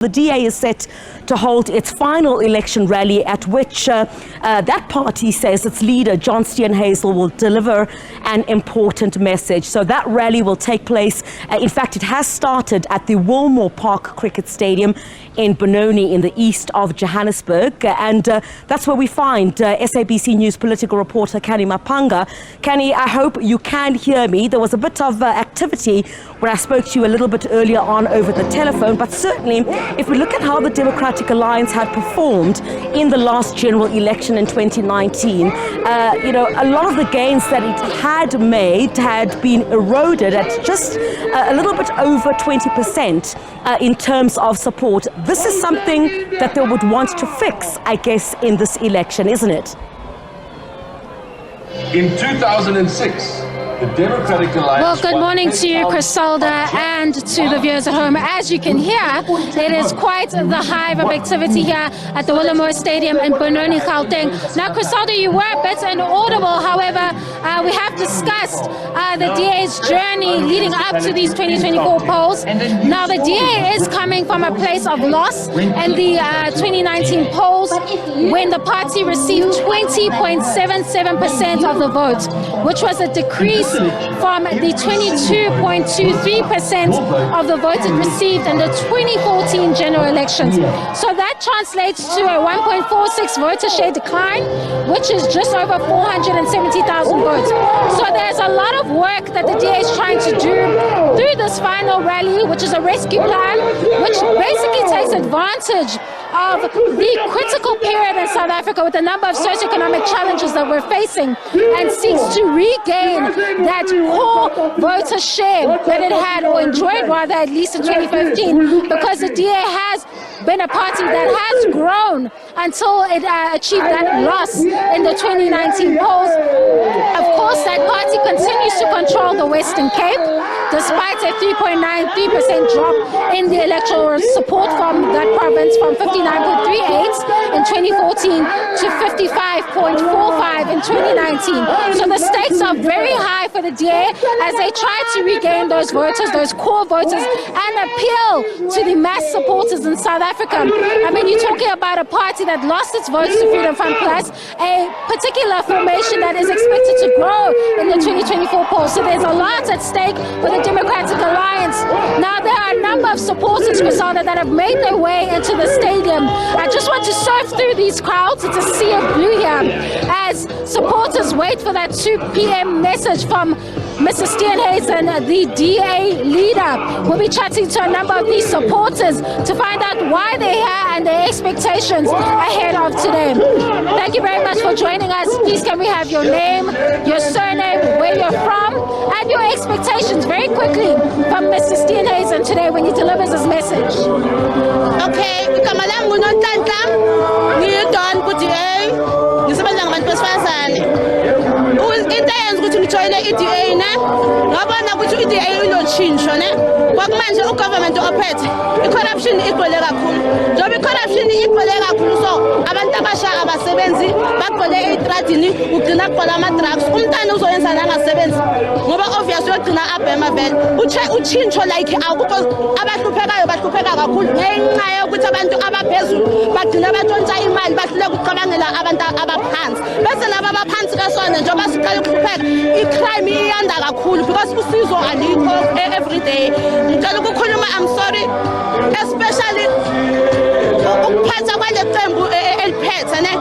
The DA is set to hold its final election rally at which that party says its leader, John Steenhuisen, will deliver an important message. So that rally will take place. In fact, it has started at the Willowmoore Park Cricket Stadium in Benoni in the east of Johannesburg. And that's where we find SABC News political reporter Canny Maphanga. Canny, I hope you can hear me. There was a bit of activity when I spoke to you a little bit earlier on over the telephone, but certainly if we look at how the Democratic Alliance had performed in the last general election in 2019, a lot of the gains that it had made had been eroded at just a little bit over 20% in terms of support. This is something that they would want to fix, I guess, in this election, isn't it? In 2006, the Democratic Alliance... Well, good morning to you, Griselda, and to the viewers at home. As you can hear, it is quite the hive of activity here at the Willowmoore Stadium in Benoni, Gauteng. Now, Griselda, you were a bit inaudible. However, we have discussed the DA's journey leading up to these 2024 polls. Now, the DA is coming from a place of loss in the 2019 polls when the party received 20.77% of the vote, which was a decrease from the 22.23% of the vote it received in the 2014 general elections. So that translates to a 1.46 voter share decline, which is just over 470,000 votes. So there's a lot of work that the DA is trying to do through this final rally, which is a rescue plan, which basically takes advantage of the critical period in South Africa with a number of socioeconomic challenges that we're facing, and seeks to regain that core voter share that it had, or enjoyed rather, at least in 2015, because the DA has been a party that has grown until it achieved that loss in the 2019 polls. Of course, that party continues to control the Western Cape, despite a 3.93% drop in the electoral support from that province, from 59.38 in 2014 to 55.45 in 2019. So the stakes are very high for the DA as they try to regain those voters, those core voters, and appeal to the mass supporters in South Africa. I mean, you're talking about a party that lost its votes to Freedom Front Plus, a particular formation that is expected to grow in the 2024 polls. So there's a lot at stake for the Democratic Alliance. Now, there are a number of supporters, Griselda, that have made their way into the stadium. I just want to surf through these crowds. It's a sea of blue here as supporters wait for that 2 p.m. message from Mr. Steenhuisen, the DA leader. We'll be chatting to a number of these supporters to find out why they're here and their expectations ahead of today. Thank you very much for joining us. Please, can we have your name, your surname, where you're from, and your expectations very quickly from Mr. Steenhuisen today when he delivers his message. Okay, Kamalam Munontantam, Nidon Putie, Nisabalang Pasfazan. Join EDA na ngabona ukuthi EDA ilotshintsho ne kwakumanje ugovernment ophethe icorruption igcwele kakhulu njoba icorruption igcwele kakhulu so abantu abasha abasebenzi bagcwele etradini ugcina kugcwala ama drugs umntana uzoyenza langasebenzi ngoba obviously ugcina abhema vele utshintsho like akukho abahluphekayo bahlupheka kakhulu ngenxa yokuthi abantu abaphezulu bagcina batshontsha imali bahlule ukucabangela abantu abaphansi bese laba abaphansi kasona njoba siqala ukuhlupheka i-crime iyanda kakhulu because usizo alikho every day. Ngicela ukukhuluma, I'm sorry, especially ukuphatha kwale qembu eliphethe ne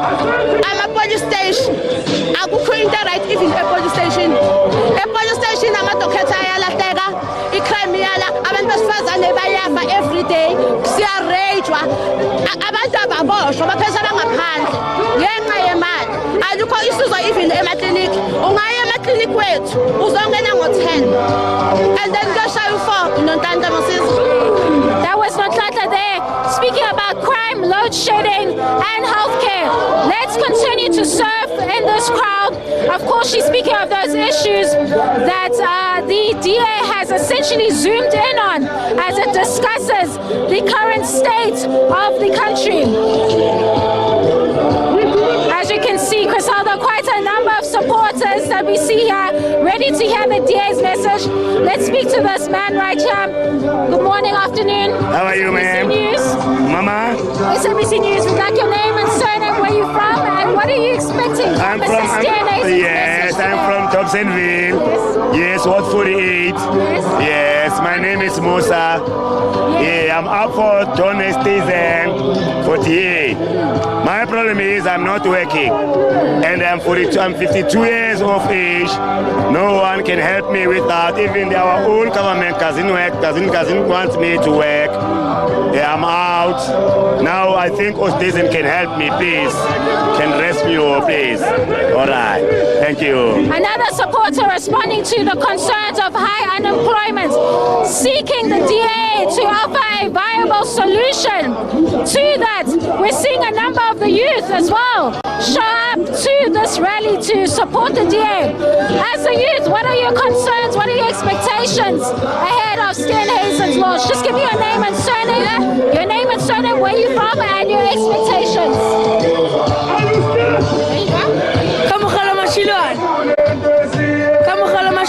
ama-police station akukho into right even e-police station. E-police station amadokhetha ayalahleka, i-crime iyala, abantu besifazane bayafa every day, siyarejwa, abantu ababoshwa baphesha bangaphandle ngenxa yemali. Alikho isizo even emakliniki, ungaya emakliniki wethu uzongena ngo-10 and then go show you for Nontanda Moses. That was Nontanda there speaking about crime, load shedding and healthcare. Let's continue to surf in this crowd. Of course, she's speaking of those issues that the DA has essentially zoomed in on as it discusses the current state of the country. As you can see, Griselda, quite a number of supporters that we see here ready to hear the DA's message. Let's speak to this man right here. Good morning, afternoon. How are you, man? News. SABC News. We'd like your name and surname, where you're from, and what are you expecting from Mr. Steenhuisen? Yes, I'm from Thompsonville. Yes, Ward 48. Yes, my name is Musa. Yeah, I'm up for donation 48. My problem is I'm not working, and I'm 42. I'm 52 years of age. No one can help me with that. Even our own government doesn't want me to work. Yeah, I'm out now. I think Ostesen can help me, please. Can rescue, please. All right. Thank you. Another supporter responding to the concerns of high unemployment, seeking the DA to offer a viable solution to that. We're seeing a number of the youth as well show up to this rally to support the DA. As a youth, what are your concerns? What are your expectations ahead of Steenhuisen's launch? Just give me your name and surname, where you're from, and your expectations.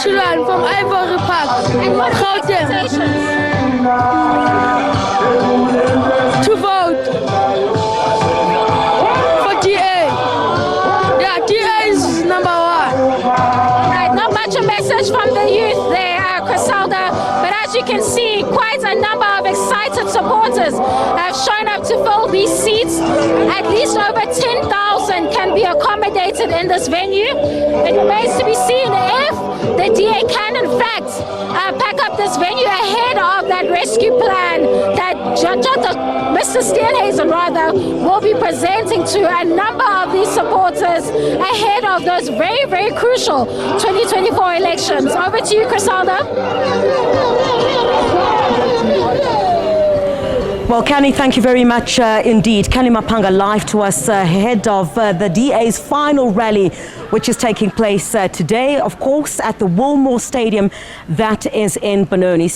From Ivory Park. And what are your expectations? To vote for DA. Yeah, DA is number one. Right, not much a message from the youth there, Griselda, but as you can see, quite a number of excited supporters have shown up to fill these seats. At least over 10,000 can be accommodated in this venue. It remains to be seen if the DA can in fact pack up this venue ahead of that rescue plan that Mr. Steenhuisen will be presenting to a number of these supporters ahead of those very, very crucial 2024 elections. Over to you, Griselda. Well, Canny, thank you very much indeed. Canny Maphanga live to us ahead of the DA's final rally, which is taking place today, of course, at the Willowmoore Stadium that is in Benoni.